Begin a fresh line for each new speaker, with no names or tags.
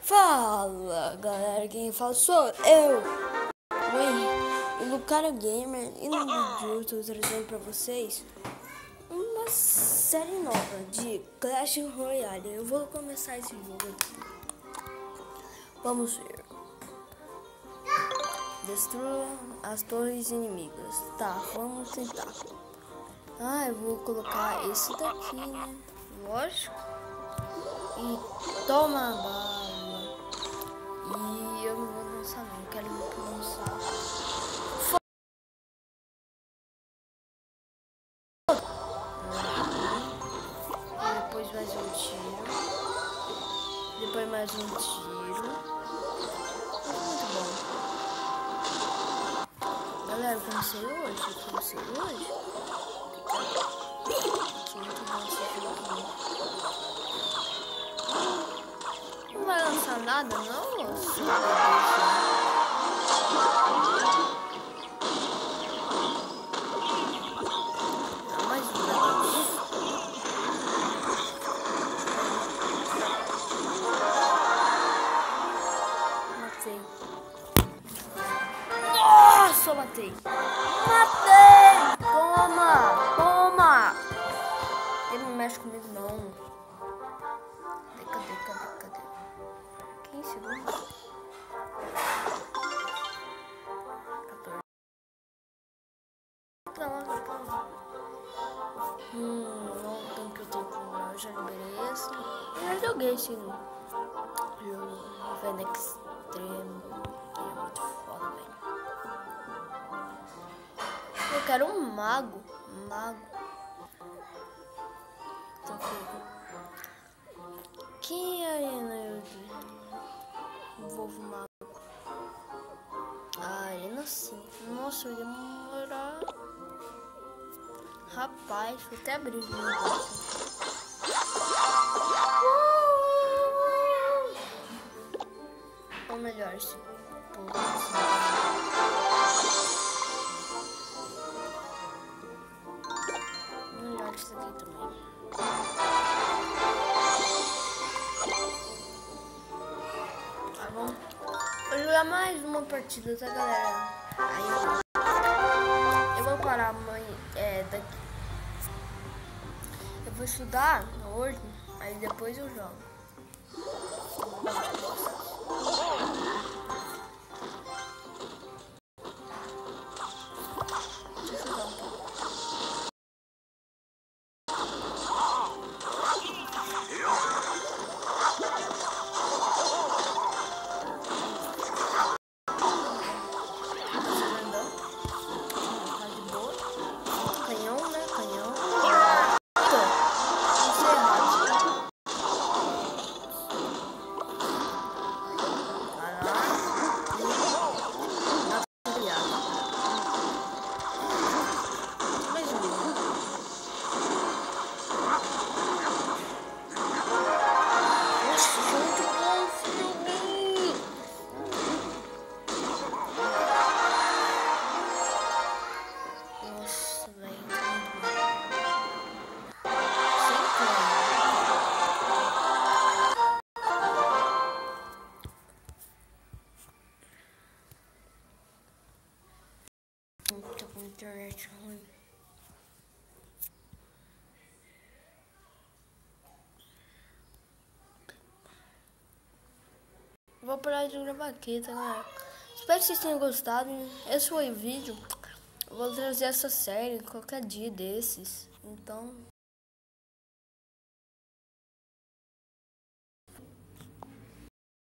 Fala galera, quem fala sou eu, o Lucara Gamer, e no vídeo eu estou trazendo pra vocês uma série nova de Clash Royale. Eu vou começar esse jogo aqui. Vamos ver. Destrua as torres inimigas. Tá, vamos tentar. Eu vou colocar esse daqui, né? Lógico. E toma a bala. E eu não vou lançar não, eu quero lançar. Depois mais um tiro. Depois mais um tiro. Muito bom. Galera, eu comecei hoje. Muito bom esse jogo. Não vai lançar nada, não? Mais um. Matei. Nossa, eu matei. Toma. Ele não mexe comigo, não. Cadê? 15 segundos. 14. Não tanto que eu tenho que comprar. Eu já liberei esse. Eu já joguei esse jogo. Vendo Extreme. Ele é muito foda, velho. Eu quero um mago. Que arena eu envolvo mago? Arena sim. Nossa, eu ia demorar. Rapaz, vou até abrir o negócio. Ou melhor, esse melhor isso aqui também. Tá bom? Vou jogar mais uma partida, tá, galera? Aí eu vou parar amanhã, daqui. Eu vou estudar hoje, aí depois eu jogo. Tô com internet ruim. Vou parar de gravar aqui, tá, galera? Espero que vocês tenham gostado. Esse foi o vídeo. Eu vou trazer essa série qualquer dia desses. Então...